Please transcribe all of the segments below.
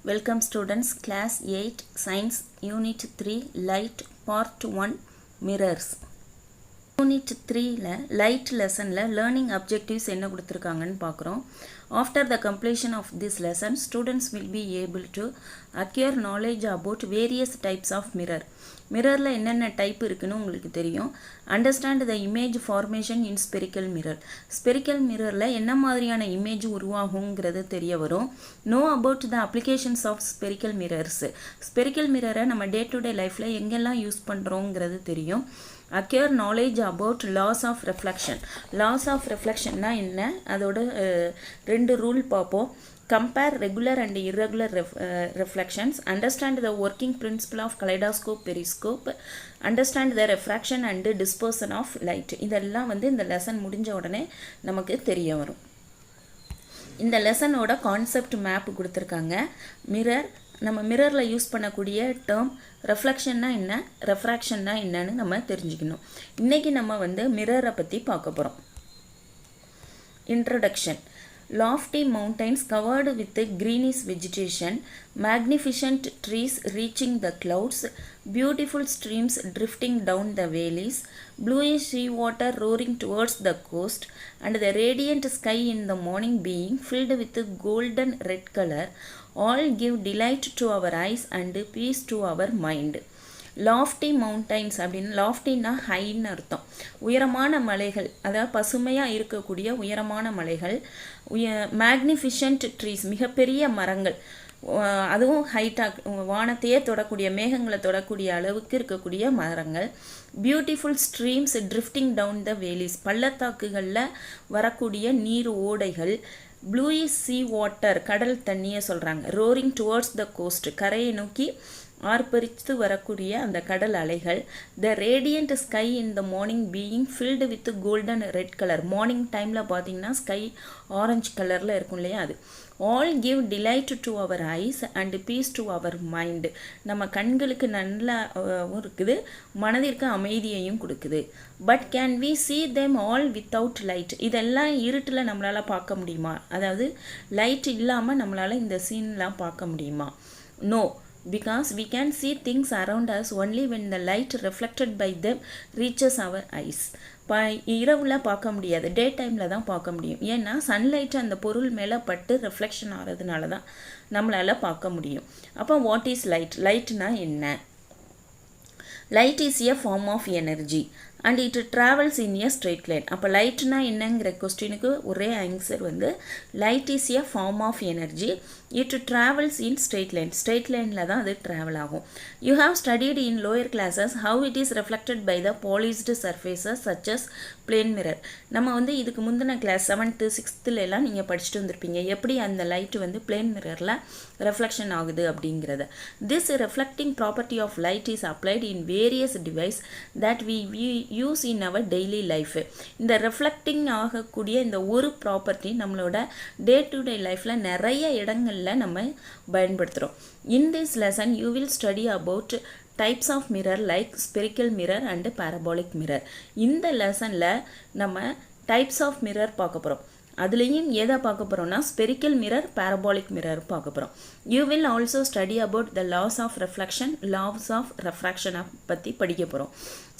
Welcome students, class 8 science unit 3 light part 1 mirrors. Unit 3 light lesson learning objectives என்ன கொடுத்திருக்காங்கன்னு பார்க்குறோம். After the completion of this lesson, students will be able to acquire knowledge about various types of mirror. மிரரில் என்னென்ன type இருக்குன்னு உங்களுக்கு தெரியும். Understand the image formation in spherical mirror. Spherical மிரரில் என்ன மாதிரியான image உருவாகுங்கிறது தெரிய வரும். Know about the applications of spherical mirrors. Spherical மிரரை நம்ம டே டு டே லைஃப்பில் எங்கெல்லாம் யூஸ் பண்ணுறோங்கிறது தெரியும். acquire knowledge about laws of reflection. laws of reflection னா என்ன, அதோட ரெண்டு ரூல் பார்ப்போம். compare regular and irregular reflections, understand the working principle of kaleidoscope periscope, understand the refraction and dispersion of light. இதெல்லாம் இந்த லெசன் முடிஞ்ச உடனே நமக்கு தெரிய வரும். இந்த லெசனோட கான்செப்ட் மேப் கொடுத்துருக்காங்க. மிரர், நம்ம மிரரில் யூஸ் பண்ணக்கூடிய டேர்ம் ரெஃப்ளெக்ஷன்னா என்ன, ரெஃப்ராக்ஷன்னா என்னன்னு நம்ம தெரிஞ்சுக்கணும். இன்றைக்கி நம்ம மிரரை பற்றி பார்க்க போகிறோம். Introduction. Lofty mountains covered with greenish vegetation, magnificent trees reaching the clouds, beautiful streams drifting down the valleys, bluish sea water roaring towards the coast, and the radiant sky in the morning being filled with golden red color, all give delight to our eyes and peace to our mind. Lofty mountains அப்படின்னு, லாஃப்டின்னா ஹைன்னு அர்த்தம். உயரமான மலைகள், அதாவது பசுமையாக இருக்கக்கூடிய உயரமான மலைகள். Magnificent trees, மிகப்பெரிய மரங்கள், அதுவும் ஹைட்டாக வானத்தையே தொடக்கூடிய, மேகங்களை தொடக்கூடிய அளவுக்கு இருக்கக்கூடிய மரங்கள். Beautiful streams drifting down the valleys, பள்ளத்தாக்குகளில் வரக்கூடிய நீர் ஓடைகள். ப்ளூயிஷ் சீ வாட்டர், கடல் தண்ணியை சொல்கிறாங்க. ரோரிங் டுவர்ட்ஸ் த கோஸ்ட், கரையை நோக்கி ஆர்ப்பரித்து வரக்கூடிய அந்த கடல் அலைகள். The radiant sky in the morning being filled with golden red colour, morning டைமில் பார்த்தீங்கன்னா ஸ்கை ஆரஞ்சு கலரில் இருக்கும் இல்லையா அது. All give delight to our eyes and peace to our mind, நம்ம கண்களுக்கு நல்லா இருக்குது, மனதிற்கு அமைதியையும் கொடுக்குது. But can we see them all without light? இதெல்லாம் இருட்டில் நம்மளால் பார்க்க முடியுமா, அதாவது லைட் இல்லாமல் நம்மளால் இந்த சீன்லாம் பார்க்க முடியுமா? No, because we can see things around us only when the light reflected by them reaches our eyes. இரவில் பார்க்க முடியாது, டே டைமில் தான் பார்க்க முடியும். ஏன்னா சன்லைட் அந்த பொருள் மேலே பட்டு ரெஃப்ளெக்ஷன் ஆகிறதுனால தான் நம்மளால் பார்க்க முடியும். அப்போ வாட் இஸ் லைட்? லைட்னா என்ன? Light is a form of energy and it travels in a straight line. அப்போ லைட்னா என்னங்கிற கொஸ்டினுக்கு ஒரே answer light is a form of energy, it travels in straight line. Straight லைனில் தான் அது ட்ராவல் ஆகும். You have studied in lower classes how it is reflected by the polished surfaces such as plane mirror. நம்ம இதுக்கு முந்தின class 7th 6th எல்லாம் நீங்கள் படிச்சுட்டு வந்திருப்பீங்க, எப்படி அந்த லைட்டு பிளேன் மிரரில் ரெஃப்ளெக்ஷன் ஆகுது அப்படிங்கிறத. This reflecting property of light is applied in various device that we use in our daily life. இந்த ரெஃப்ளெக்டிங் ஆகக்கூடிய இந்த ஒரு ப்ராப்பர்ட்டி நம்மளோட டே டு டே லைஃப்பில் நிறைய இடங்களில் நம்ம பயன்படுத்துகிறோம். In this lesson you will study about types of mirror like spherical mirror and parabolic mirror. இந்த லெசனில் நம்ம டைப்ஸ் ஆஃப் மிரர் பார்க்க போகிறோம். அதுலேயும் எதை பார்க்க போகிறோம்னா ஸ்பெரிக்கல் மிரர், பாரபோலிக் மிரர் பார்க்க போகிறோம். You will also study about the laws of reflection, laws of ரெஃப்ராக்ஷனை பற்றி படிக்க போகிறோம்.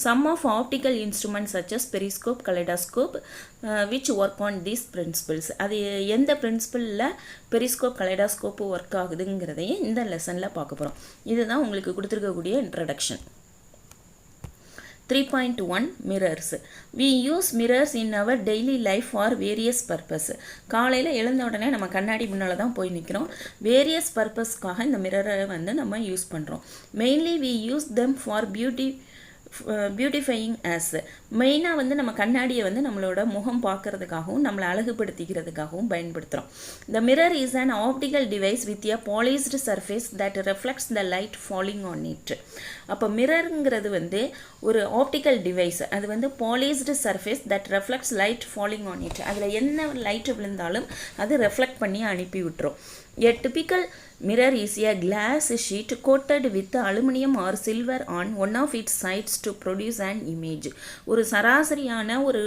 Some of optical instruments such as periscope, kaleidoscope which work on these principles. அது எந்த பிரின்சிபிளில் பெரிஸ்கோப், கலைடாஸ்கோப்பு ஒர்க் ஆகுதுங்கிறதையும் இந்த லெசனில் பார்க்க போகிறோம். இதுதான் உங்களுக்கு கொடுத்துருக்கக்கூடிய introduction. 3.1 mirrors. We use mirrors in our daily life for various purpose. காலையில் எழுந்த உடனே நம்ம கண்ணாடி முன்னால் தான் போய் நிற்கிறோம். வேரியஸ் பர்பஸ்க்காக இந்த மிரரை நம்ம யூஸ் பண்ணுறோம். Mainly we use them for beautifying us. மெயினாக நம்ம கண்ணாடியை நம்மளோட முகம் பார்க்கறதுக்காகவும் நம்மளை அழகுபடுத்திக்கிறதுக்காகவும் பயன்படுத்துகிறோம். The mirror is an optical device with a polished surface that reflects the light falling on it. அப்போ மிரருங்கிறது ஒரு ஆப்டிக்கல் டிவைஸ், அது polished surface that reflects light falling on it. அதில் என்ன லைட் விழுந்தாலும் அது ரெஃப்ளெக்ட் பண்ணி அனுப்பி விட்டுரும். A typical mirror is a glass sheet coated with aluminum or silver on one of its sides to produce an image. ஒரு சராசரியான ஒரு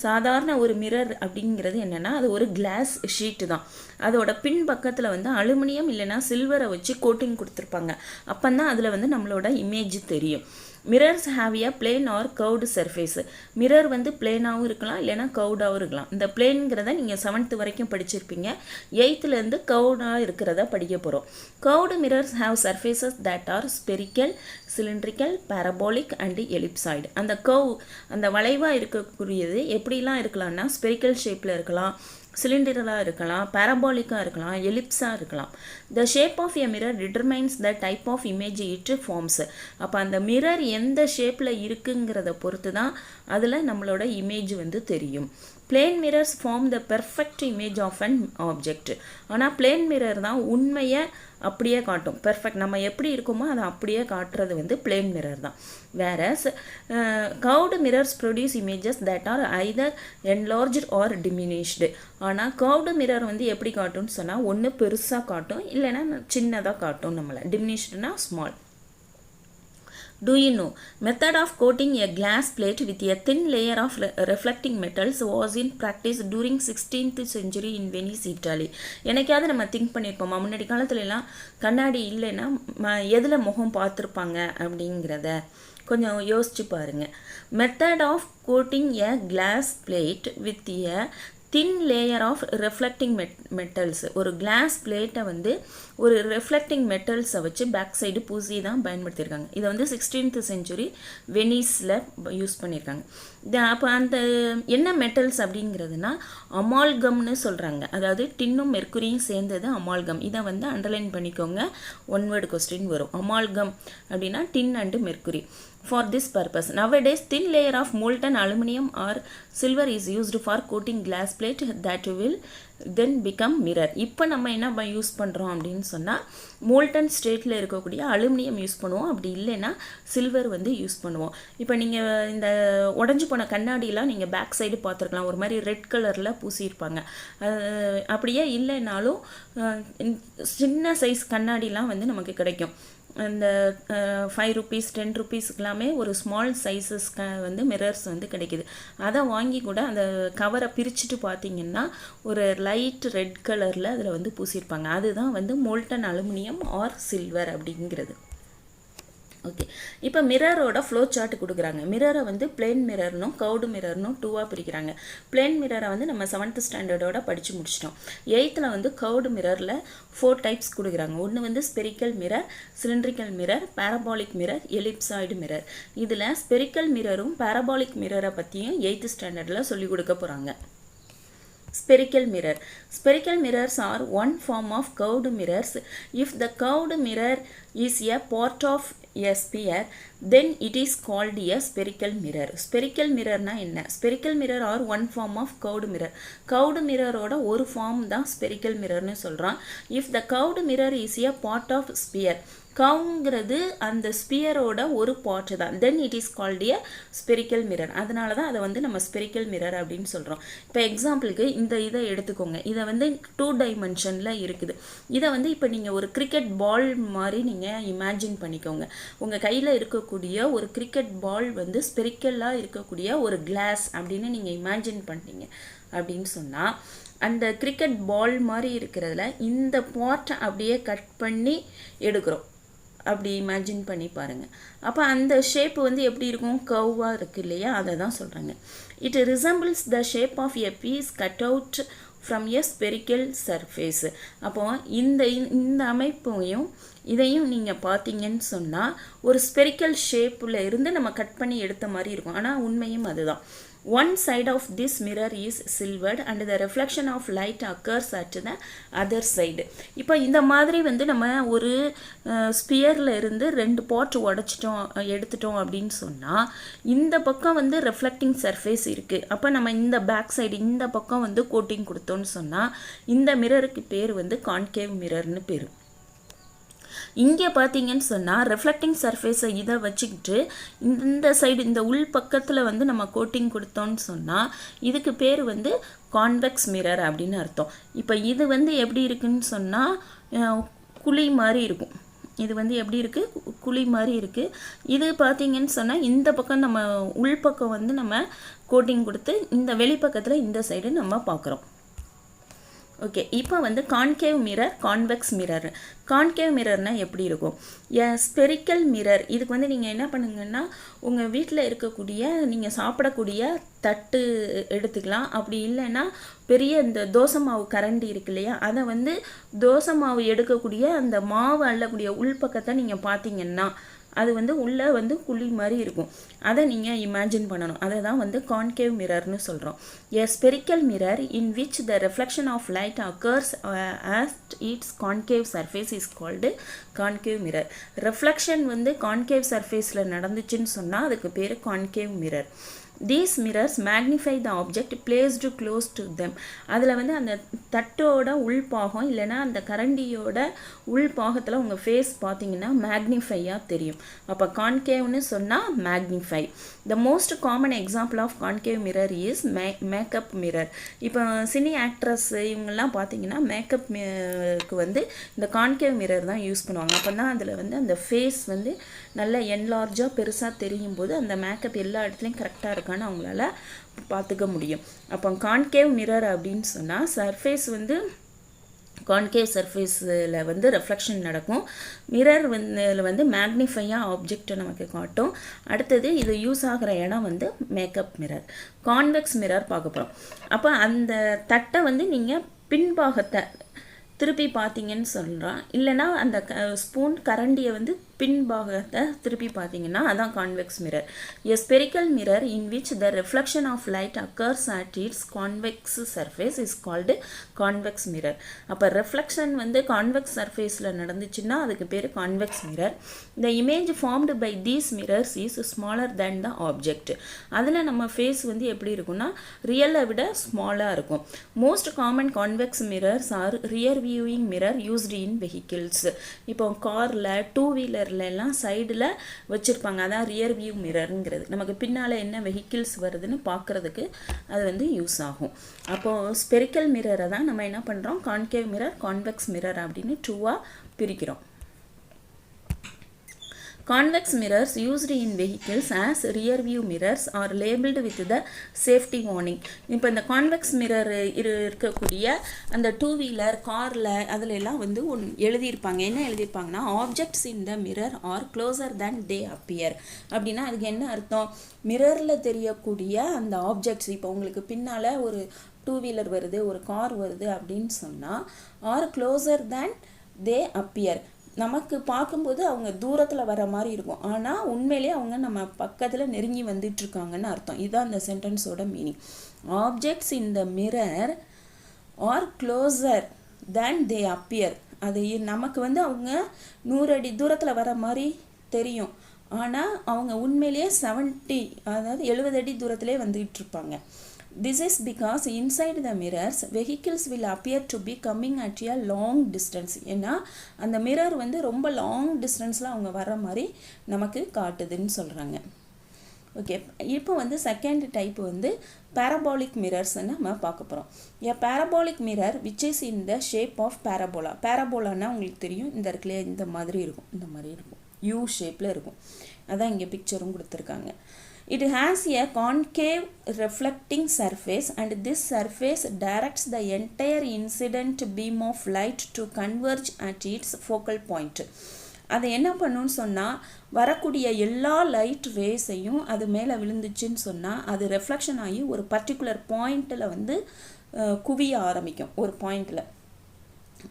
சாதாரண ஒரு மிரர் அப்படிங்கிறது என்னென்னா அது ஒரு கிளாஸ் ஷீட்டு தான். அதோட பின் பக்கத்தில் வந்து அலுமினியம் இல்லைன்னா சில்வரை வச்சு கோட்டிங் கொடுத்துருப்பாங்க. அப்போ தான் அதில் வந்து நம்மளோட இமேஜ் தெரியும். Mirrors have a plane or curved surface. Mirror வந்து பிளேனாகவும் இருக்கலாம் இல்லைனா கர்வ்டாகவும் இருக்கலாம். இந்த பிளேனுங்கிறத நீங்கள் 7th வரைக்கும் படிச்சிருப்பீங்க. 8th கர்வ்டாக இருக்கிறத படிக்க போகிறோம். Curved mirrors have surfaces that R spherical, cylindrical, parabolic and ellipsoid. அந்த கர்வ் அந்த வளைவாக இருக்கக்கூடியது எப்படிலாம் இருக்கலாம்னா ஸ்பெரிக்கல் ஷேப்பில் இருக்கலாம், சிலிண்டரலாக இருக்கலாம், பேரபாலிக்காக இருக்கலாம், எலிப்ஸாக இருக்கலாம். The shape of a mirror determines the type of image it forms. அப்போ அந்த மிரர் எந்த ஷேப்பில் இருக்குங்கிறத பொறுத்து தான் அதில் நம்மளோட இமேஜ் வந்து தெரியும். Plane mirrors form the perfect image of an object. ஆனால் பிளேன் மிரர் தான் உண்மையை அப்படியே காட்டும். பெர்ஃபெக்ட் நம்ம எப்படி இருக்கோமோ அதை அப்படியே காட்டுறது வந்து பிளேன் மிரர் தான். whereas curved mirrors produce images that are either enlarged or diminished. ஆனால் curved mirror வந்து எப்படி காட்டும்னு சொன்னால் ஒன்று பெருசாக காட்டும் இல்லைன்னா சின்னதாக காட்டும். நம்மளை டிமினிஷ்டுனா small. Do you know? Method of coating a glass plate with a thin layer of reflecting metals was in practice during 16th century in Venice, Italy. எனக்காவது நம்ம திங்க் பண்ணியிருப்போமா முன்னாடி காலத்துலலாம் கண்ணாடி இல்லைன்னா எதில் முகம் பார்த்துருப்பாங்க அப்படிங்கிறத கொஞ்சம் யோசிச்சு பாருங்க. Method of coating a glass plate with a thin layer of reflecting metals. ஒரு கிளாஸ் பிளேட்டை வந்து ஒரு ரெஃப்ளெக்டிங் மெட்டல்ஸை வச்சு பேக் சைடு பூசி தான் பயன்படுத்தியிருக்காங்க. இதை வந்து 16th century வெனிஸில் யூஸ் பண்ணியிருக்காங்க. அப்போ அந்த என்ன மெட்டல்ஸ் அப்படிங்கிறதுனா அமால்கம்னு சொல்கிறாங்க. அதாவது டின்னும் மெர்க்குரியும் சேர்ந்தது அமால்கம். இதை வந்து அண்டர்லைன் பண்ணிக்கோங்க, ஒன் வேர்டு கொஸ்டின் வரும். அமால்கம் அப்படின்னா tin and mercury. For this purpose, nowadays thin layer of molten aluminum or silver is used for coating glass plate that will then become mirror. இப்போ நம்ம என்ன use பண்ணுறோம் அப்படின்னு சொன்னால் molten ஸ்டேட்டில் இருக்கக்கூடிய அலுமினியம் யூஸ் பண்ணுவோம். அப்படி இல்லைன்னா சில்வர் வந்து யூஸ் பண்ணுவோம். இப்போ நீங்கள் இந்த உடஞ்சி போன கண்ணாடியெலாம் நீங்கள் பேக் சைடு பார்த்துருக்கலாம், ஒரு மாதிரி ரெட் கலரில் பூசியிருப்பாங்க. அப்படியே இல்லைனாலும் சின்ன சைஸ் கண்ணாடிலாம் வந்து நமக்கு கிடைக்கும். அந்த 5 rupees 10 rupeesக்குலாமே ஒரு ஸ்மால் சைஸஸ் வந்து மிரர்ஸ் வந்து கிடைக்கிது. அதை வாங்கி கூட அந்த கவரை பிரிச்சுட்டு பார்த்தீங்கன்னா ஒரு லைட் ரெட் கலரில் அதில் வந்து பூசியிருப்பாங்க. அதுதான் வந்து மோல்டன் அலுமினியம் ஆர் சில்வர் அப்படிங்கிறது. ஓகே, இப்போ மிரரோட ஃப்ளோ சார்ட் கொடுக்குறாங்க. மிரரை வந்து பிளேன் மிரர்னும் கர்வ்டு மிரர்னும் 2ஆக பிரிக்கிறாங்க. பிளேன் மிரரை வந்து நம்ம 7th ஸ்டாண்டர்டோட படித்து முடிச்சிட்டோம். 8th வந்து கர்வ்டு மிரரில் 4 டைப்ஸ் கொடுக்குறாங்க. ஒன்று வந்து spherical mirror, cylindrical mirror, parabolic mirror, ellipsoid mirror. இதில் ஸ்பெரிக்கல் மிரரும் பாரபாலிக் மிரரை பற்றியும் 8th ஸ்டாண்டர்டில் சொல்லிக் கொடுக்க போகிறாங்க. Spherical mirror. Spherical mirrors are one form of curved mirrors. If the curved mirror is a part of a sphere, then it is called a spherical mirror. Spherical mirror na enna? Spherical mirror are one form of curved mirror. Curved mirror oda ஒரு form தான் spherical mirror னு சொல்றான். If the curved mirror is a part of sphere, கவுங்கிறது அந்த ஸ்பியரோட ஒரு part தான். Then it is called a spherical mirror. அதனால தான் அதை வந்து நம்ம ஸ்பெரிக்கல் மிரர் அப்படின்னு சொல்கிறோம். இப்போ எக்ஸாம்பிளுக்கு இந்த இதை எடுத்துக்கோங்க. இதை வந்து 2 dimensionல இருக்குது. இதை வந்து இப்போ நீங்கள் ஒரு கிரிக்கெட் பால் மாதிரி நீங்கள் இமேஜின் பண்ணிக்கோங்க. உங்கள் கையில் இருக்கக்கூடிய ஒரு கிரிக்கெட் பால் வந்து ஸ்பெரிக்கலாக இருக்கக்கூடிய ஒரு கிளாஸ் அப்படின்னு நீங்கள் இமேஜின் பண்ணிட்டீங்க அப்படின்னு சொன்னால் அந்த கிரிக்கெட் பால் மாதிரி இருக்கிறதுல இந்த பார்ட்டை அப்படியே கட் பண்ணி எடுக்கிறோம். அப்படி இமேஜின் பண்ணி பாருங்கள். அப்போ அந்த ஷேப் வந்து எப்படி இருக்கும்? கர்வாக இருக்குது இல்லையா? அதை தான் சொல்கிறாங்க. It resembles the shape of a piece cut out from a spherical surface. அப்போ இந்த அமைப்பையும் இதையும் நீங்கள் பார்த்தீங்கன்னு சொன்னால் ஒரு ஸ்பெரிக்கல் ஷேப்பில் இருந்து நம்ம கட் பண்ணி எடுத்த மாதிரி இருக்கும். ஆனால் உண்மையும் அதுதான். One side of this mirror is silvered and the reflection of light occurs at the other side. இப்போ இந்த மாதிரி வந்து நம்ம ஒரு ஸ்பியரில் இருந்து 2 பார்ட் எடுத்துட்டோம் அப்படின்னு சொன்னால் இந்த பக்கம் வந்து ரெஃப்ளெக்டிங் சர்ஃபேஸ் இருக்குது. அப்போ நம்ம இந்த பேக் சைடு இந்த பக்கம் வந்து கோட்டிங் கொடுத்தோன்னு சொன்னால் இந்த மிரருக்கு பேர் வந்து கான்கேவ் மிரர்னு பேர். இங்கே பார்த்தீங்கன்னு சொன்னால் ரெஃப்ளெக்டிங் சர்ஃபேஸை இதை வச்சுக்கிட்டு இந்த சைடு இந்த உள் பக்கத்தில் வந்து நம்ம கோட்டிங் கொடுத்தோன்னு சொன்னால் இதுக்கு பேர் வந்து கான்வெக்ஸ் மிரர் அப்படின்னு அர்த்தம். இப்போ இது வந்து எப்படி இருக்குன்னு சொன்னால் குழி மாதிரி இருக்கும். இது வந்து எப்படி இருக்குது, குழி மாதிரி இருக்குது. இது பார்த்தீங்கன்னு சொன்னால் இந்த பக்கம் நம்ம உள்பக்கம் வந்து நம்ம கோட்டிங் கொடுத்து இந்த வெளிப்பக்கத்தில் இந்த சைடு நம்ம பார்க்குறோம். ஓகே, இப்போ வந்து concave mirror, convex mirror. Concave மிரர்னால் எப்படி இருக்கும்? Spherical mirror. இதுக்கு வந்து நீங்கள் என்ன பண்ணுங்கன்னா உங்கள் வீட்டில் இருக்கக்கூடிய நீங்கள் சாப்பிடக்கூடிய தட்டு எடுத்துக்கலாம். அப்படி இல்லைன்னா பெரிய இந்த தோசை மாவு கரண்டி இருக்கு இல்லையா, அதை வந்து தோசை மாவு எடுக்கக்கூடிய அந்த மாவு அள்ளக்கூடிய உள்பக்கத்தை நீங்கள் பார்த்தீங்கன்னா அது வந்து உள்ளே வந்து குழி மாதிரி இருக்கும். அதை நீங்கள் இமேஜின் பண்ணணும். அதை தான் வந்து கான்கேவ் மிரர்னு சொல்கிறோம். A spherical mirror in which the reflection of light occurs at its concave surface is called concave mirror. Reflection வந்து கான்கேவ் சர்ஃபேஸில் நடந்துச்சுன்னு சொன்னால் அதுக்கு பேர் concave mirror. These mirrors magnify the object placed close to them. அதில் வந்து அந்த தட்டோட உள்பாகம் இல்லைனா அந்த கரண்டியோட உள்பாகத்தில் உங்கள் ஃபேஸ் பார்த்தீங்கன்னா மேக்னிஃபையாக தெரியும். அப்போ கான்கேவ்னு சொன்னால் magnify. The most common example of concave mirror is makeup mirror. இப்போ சினி ஆக்ட்ரஸ் இவங்கெல்லாம் பார்த்தீங்கன்னா மேக்கப்க்கு வந்து இந்த கான்கேவ் மிரர் தான் யூஸ் பண்ணுவாங்க. அப்போ தான் அதில் வந்து அந்த ஃபேஸ் வந்து நல்லா என்லார்ஜாக பெருசாக தெரியும் போது அந்த மேக்கப் எல்லா இடத்துலையும் கரெக்டாக இருக்கான்னு அவங்களால பார்த்துக்க முடியும். அப்போ கான்கேவ் மிரர் அப்படின்னு சொன்னால் சர்ஃபேஸ் வந்து கான்கேவ் சர்ஃபேஸில் வந்து ரெஃப்ளெக்ஷன் நடக்கும். மிரர் வந்து மேக்னிஃபையாக ஆப்ஜெக்டை நமக்கு காட்டும். அடுத்தது இது யூஸ் ஆகிற இடம் வந்து மேக்கப் மிரர். கான்வெக்ஸ் மிரர் பார்க்க போகிறோம். அப்போ அந்த தட்டை வந்து நீங்கள் பின்பாகத்தை திருப்பி பார்த்தீங்கன்னு சொல்கிறான். இல்லைனா அந்த ஸ்பூன் கரண்டியை வந்து பின்பாகத்தை திருப்பி பார்த்தீங்கன்னா அதான் convex mirror. A spherical mirror in which the reflection of light occurs at its convex surface is called convex mirror. அப்போ ரிஃப்ளெக்ஷன் வந்து கான்வெக்ஸ் சர்ஃபேஸில் நடந்துச்சுன்னா அதுக்கு பேர் convex mirror. The image formed by these mirrors is smaller than the object. அதில் நம்ம face வந்து எப்படி இருக்குன்னா ரியலை விட ஸ்மாலாக இருக்கும். Most common convex mirrors are rear viewing mirror used in vehicles. இப்போ காரில், டூ வீலர் எல்லாம் சைடில் வச்சுருப்பாங்க. அதான் ரியர் வியூ மிரருங்கிறது. நமக்கு பின்னால் என்ன வெஹிக்கிள்ஸ் வருதுன்னு பார்க்குறதுக்கு அது வந்து யூஸ் ஆகும். அப்போது ஸ்பெரிக்கல் மிரரை தான் நம்ம என்ன பண்ணுறோம், கான்கேவ் மிரர், கான்வெக்ஸ் மிரர் அப்படின்னு டூவாக பிரிக்கிறோம். Convex mirrors used in vehicles as rear view mirrors are labeled with the safety warning. இப்போ இந்த கான்வெக்ஸ் மிரர் இருக்கக்கூடிய அந்த டூ வீலர், காரில் அதில் எல்லாம் வந்து எழுதியிருப்பாங்க. என்ன எழுதியிருப்பாங்கன்னா objects in the mirror are closer than they appear. அப்படின்னா அதுக்கு என்ன அர்த்தம், மிரரில் தெரியக்கூடிய அந்த ஆப்ஜெக்ட்ஸ், இப்போ உங்களுக்கு பின்னால் ஒரு டூ வீலர் வருது, ஒரு கார் வருது அப்படின்னு சொன்னால் are closer than they appear. நமக்கு பார்க்கும்போது அவங்க தூரத்தில் வர மாதிரி இருக்கும், ஆனால் உண்மையிலே அவங்க நம்ம பக்கத்தில் நெருங்கி வந்துட்டுருக்காங்கன்னு அர்த்தம். இதுதான் அந்த சென்டென்ஸோட meaning. Objects in the mirror are closer than they appear. அது நமக்கு வந்து அவங்க 100 அடி தூரத்தில் வர மாதிரி தெரியும், ஆனால் அவங்க உண்மையிலேயே 70 அடி தூரத்திலே வந்துகிட்டு இருப்பாங்க. This is because inside the mirrors vehicles will appear to be coming at a long distance. ஏன்னா அந்த மிரர் வந்து ரொம்ப லாங் டிஸ்டன்ஸில் அவங்க வர மாதிரி நமக்கு காட்டுதுன்னு சொல்கிறாங்க. ஓகே, இப்போ வந்து செகண்ட் டைப் வந்து பேரபாலிக் மிரர்ஸ்ன்னு நம்ம பார்க்க போகிறோம். A parabolic mirror which is in the shape of parabola. பேரபோலான்னா உங்களுக்கு தெரியும், இந்த இடத்துல இந்த மாதிரி இருக்கும், இந்த மாதிரி இருக்கும், யூ ஷேப்பில் இருக்கும். அதான் இங்கே பிக்சரும் கொடுத்துருக்காங்க. It has a concave reflecting surface and this surface directs the entire incident beam of light to converge at its focal point. அதை என்ன பண்ணுன்னு சொன்னால் வரக்கூடிய எல்லா லைட் ரேஸையும் அது மேலே விழுந்துச்சுன்னு சொன்னால் அது ரெஃப்ளெக்ஷன் ஆகி ஒரு பர்டிகுலர் பாயிண்டில் வந்து குவிய ஆரம்பிக்கும். ஒரு பாயிண்டில்,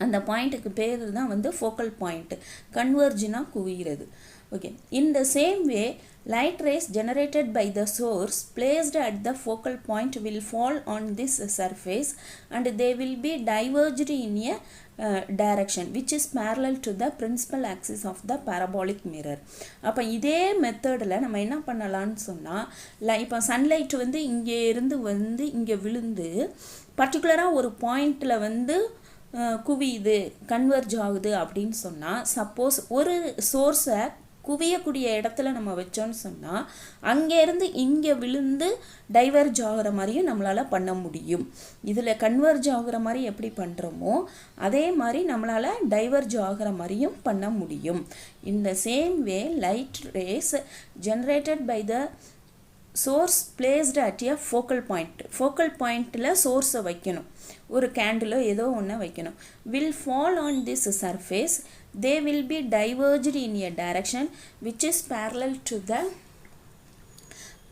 அந்த பாயிண்ட்டுக்கு பேர் தான் வந்து ஃபோக்கல் பாயிண்ட். கன்வர்ஜினா குவிகிறது. Okay, in the same way light rays generated by the source placed at the focal point will fall on this surface and they will be diverged in a direction which is parallel to the principal axis of the parabolic mirror. அப்போ இதே மெத்தடில் நம்ம என்ன பண்ணலான்னு சொன்னால், இப்போ sunlight வந்து இங்கே இருந்து வந்து இங்கே விழுந்து பர்டிகுலராக ஒரு பாயிண்டில் வந்து குவியுது கன்வர்ஜ் ஆகுது அப்படின்னு சொன்னால், சப்போஸ் ஒரு சோர்ஸை குவியக்கூடிய இடத்துல நம்ம வச்சோன்னு சொன்னால் அங்கேருந்து இங்கே விழுந்து டைவர்ஜ் ஆகிற மாதிரியும் நம்மளால் பண்ண முடியும். இதில் கன்வர்ஜ் ஆகிற மாதிரி எப்படி பண்ணுறோமோ அதே மாதிரி நம்மளால் டைவர்ஜ் ஆகிற மாதிரியும் பண்ண முடியும். இந்த same way light rays generated by the source placed at a focal point. Focal பாயிண்டில் சோர்ஸை வைக்கணும், ஒரு கேண்டிலோ ஏதோ ஒன்று வைக்கணும். Will fall on this surface, they will be diverged in a direction which is parallel to the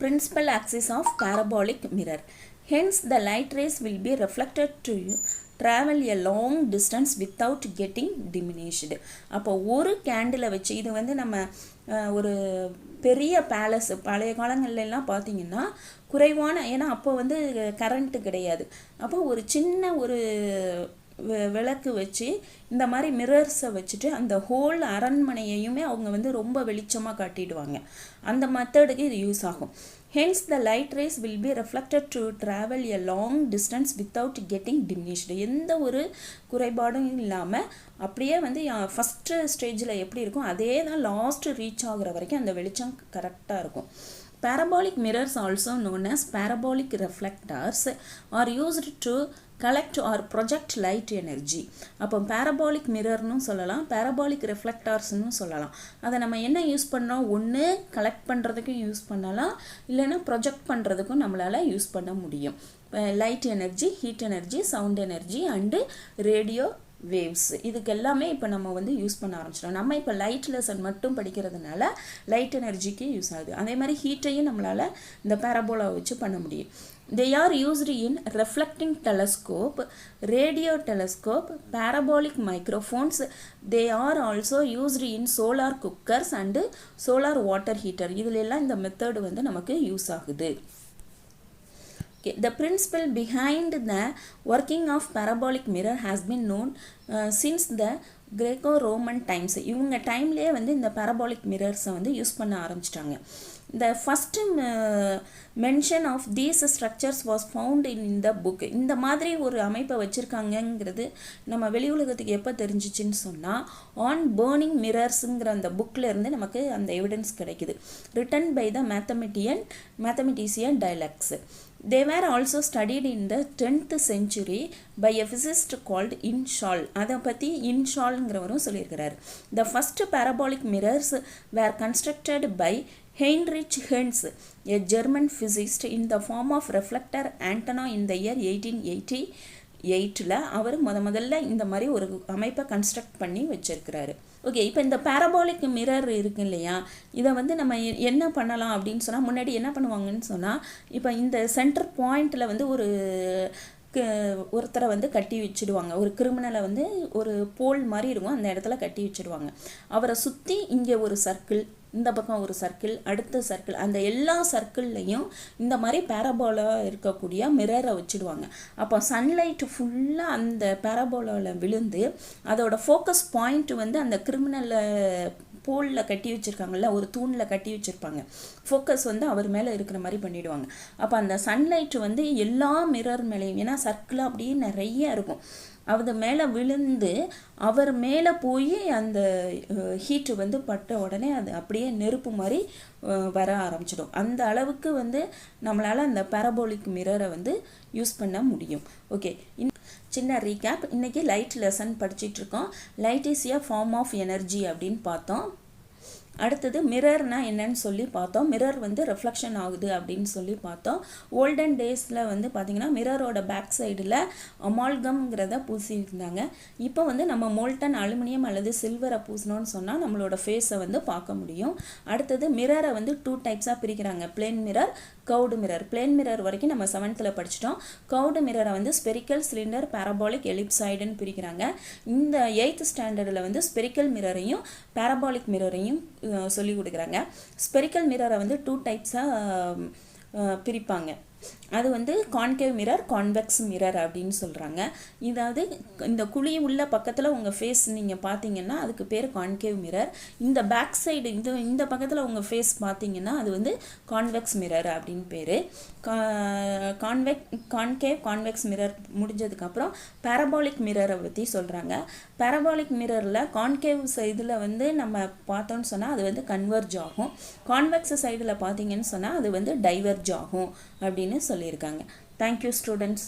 principal axis of parabolic mirror. Hence the light rays will be reflected to travel a long distance without getting diminished. அப்போ ஒரு கேண்டிலை வச்சு இது வந்து நம்ம ஒரு பெரிய palace பழைய காலங்கள்லாம் பார்த்தீங்கன்னா குறைவான, ஏன்னா அப்போ வந்து கரண்ட்டு கிடையாது, அப்போ ஒரு சின்ன ஒரு விளக்கு வச்சு இந்த மாதிரி மிரர்ஸை வச்சுட்டு அந்த ஹோல் அரண்மனையையுமே அவங்க வந்து ரொம்ப வெளிச்சமாக காட்டிடுவாங்க. அந்த மெத்தடுக்கு இது யூஸ் ஆகும். Hence the light rays will be reflected to travel a long distance without getting diminished. எந்த ஒரு குறைபாடும் இல்லாமல் அப்படியே வந்து ஃபஸ்ட்டு ஸ்டேஜில் எப்படி இருக்கும் அதே தான் லாஸ்ட் ரீச் ஆகுற வரைக்கும் அந்த வெளிச்சம் கரெக்டாக இருக்கும். Parabolic mirrors, also known as parabolic reflectors, are used to collect or project light energy. அப்போ parabolic mirrorனு சொல்லலாம், parabolic reflectorsனு சொல்லலாம். அதை நம்ம என்ன யூஸ் பண்ணோம், ஒன்று கலெக்ட் பண்ணுறதுக்கும் யூஸ் பண்ணலாம், இல்லைன்னா ப்ரொஜெக்ட் பண்ணுறதுக்கும் நம்மளால் யூஸ் பண்ண முடியும். Light energy, heat energy, sound energy and radio waves, இதுக்கு எல்லாமே இப்போ நம்ம வந்து யூஸ் பண்ண ஆரம்பிச்சிட்டோம். நம்ம இப்போ லைட் லெசன் மட்டும் படிக்கிறதுனால லைட் எனர்ஜிக்கு யூஸ் ஆகுது. அதே மாதிரி ஹீட்டையும் நம்மளால் இந்த பேரபோலா வச்சு பண்ண முடியும். They are used in reflecting telescope, radio telescope, parabolic microphones. They are also used in solar cookers and solar water heater. இதில் எல்லாம் இந்த மெத்தட் வந்து நமக்கு யூஸ் ஆகுது. The principle behind the working of parabolic mirror has been known since the Greco-Roman times. இவங்க டைம்லேயே வந்து இந்த parabolic mirrors வந்து யூஸ் பண்ண ஆரம்பிச்சிட்டாங்க. The first mention of these structures was found in the book. இந்த மாதிரி ஒரு அமைப்பை வச்சுருக்காங்கங்கிறது நம்ம வெளி உலகத்துக்கு எப்போ தெரிஞ்சிச்சின்னு சொன்னால் ஆன் பேர்னிங் மிரர்ஸுங்கிற அந்த புக்கில் இருந்து நமக்கு அந்த எவிடன்ஸ் கிடைக்குது. Written by the mathematician Diocles. They were also studied in the 10th century by a physicist called Inshall. அதை பற்றி இன்ஷால்ங்கிறவரும் சொல்லியிருக்கிறார். The first parabolic mirrors were constructed by Heinrich Hertz, a German physicist, in the form of reflector antenna in the year 1888. அவர் முதல்ல இந்த மாதிரி ஒரு அமைப்பை construct பண்ணி வச்சிருக்கிறாரு. ஓகே, இப்போ இந்த பேரபாலிக் மிரர் இருக்கு இல்லையா, இதை வந்து நம்ம என்ன பண்ணலாம் அப்படின்னு சொன்னால், முன்னாடி என்ன பண்ணுவாங்கன்னு சொன்னால், இப்போ இந்த சென்டர் பாயிண்டில் வந்து ஒருத்தரை வந்து கட்டி வச்சுடுவாங்க, ஒரு கிரிமினலை வந்து ஒரு போல் மாதிரி இருக்கும் அந்த இடத்துல கட்டி வச்சுடுவாங்க. அவரை சுற்றி இங்கே ஒரு சர்க்கிள், இந்த பக்கம் ஒரு சர்க்கிள், அடுத்த சர்க்கிள், அந்த எல்லா சர்க்கிள்லையும் இந்த மாதிரி பேரபோலா இருக்கக்கூடிய மிரரை வச்சுடுவாங்க. அப்போ சன்லைட்டு ஃபுல்லாக அந்த பேரபோலாவில் விழுந்து அதோட ஃபோக்கஸ் பாயிண்ட் வந்து அந்த கிரிமினலை போலில் கட்டி வச்சுருக்காங்கல்ல, ஒரு தூணில் கட்டி வச்சுருப்பாங்க, ஃபோக்கஸ் வந்து அவர் மேலே இருக்கிற மாதிரி பண்ணிவிடுவாங்க. அப்போ அந்த சன்லைட்டு வந்து எல்லா மிரர் மேலேயும், ஏன்னா சர்க்கிளாக அப்படியே நிறைய இருக்கும், அது மேலே விழுந்து அவர் மேலே போய் அந்த ஹீட்டு வந்து பட்ட உடனே அது அப்படியே நெருப்பு மாதிரி வர ஆரம்பிச்சிடும். அந்த அளவுக்கு வந்து நம்மளால் அந்த பேரபோலிக் மிரரை வந்து யூஸ் பண்ண முடியும். ஓகே, சின்ன ரீகேப். இன்றைக்கி லைட் லெசன் படிச்சிட்ருக்கோம். Light is a form of energy அப்படின்னு பார்த்தோம். அடுத்தது மிரர்னா என்னன்னு சொல்லி பார்த்தோம். மிரர் வந்து ரிஃப்ளெக்ஷன் ஆகுது அப்படின்னு சொல்லி பார்த்தோம். ஓல்டன் டேஸில் வந்து பார்த்திங்கன்னா மிரரோட பேக் சைடில் அமால்கம்ங்கிறத பூசியிருந்தாங்க. இப்போ வந்து நம்ம மோல்டன் அலுமினியம் அல்லது சில்வரை பூசினோன்னு சொன்னால் நம்மளோட ஃபேஸை வந்து பார்க்க முடியும். அடுத்தது மிரரை வந்து 2 டைப்ஸாக பிரிக்கிறாங்க, plane mirror, curved mirror. Plane mirror வரைக்கும் நம்ம 7th படிச்சிட்டோம். கவுடு மிரரை வந்து ஸ்பெரிக்கல், சிலிண்டர், பேரபாலிக், எலிப்சாய்டுன்னு பிரிக்கிறாங்க. இந்த 8th ஸ்டாண்டர்டில் வந்து ஸ்பெரிக்கல் மிரரையும் பேரபாலிக் மிரரையும் சொல்லி கொடுக்குறாங்க. ஸ்பெரிக்கல் மிரரை வந்து 2 டைப்ஸாக பிரிப்பாங்க. அது வந்து கான்கேவ் மிரர், கான்வெக்ஸ் மிரர் அப்படின்னு சொல்கிறாங்க. இதாவது இந்த குழி உள்ள பக்கத்தில் உங்கள் ஃபேஸ் நீங்கள் பார்த்தீங்கன்னா அதுக்கு பேர் கான்கேவ் மிரர். இந்த பேக் சைடு இந்த பக்கத்தில் உங்கள் ஃபேஸ் பார்த்தீங்கன்னா அது வந்து கான்வெக்ஸ் மிரர் அப்படின்னு பேர். கான்கேவ் கான்வெக்ஸ் மிரர் முடிஞ்சதுக்கப்புறம் பேரபாலிக் மிரரை பற்றி சொல்கிறாங்க. பேரபாலிக் மிரரில் கான்கேவ் சைடில் வந்து நம்ம பார்த்தோன்னு சொன்னால் அது வந்து கன்வர்ஜ் ஆகும், கான்வெக்ஸ் சைடில் பார்த்தீங்கன்னு சொன்னால் அது வந்து டைவர்ஜ் ஆகும் அப்படின்னு சொல்லியிருக்காங்க. Thank you students.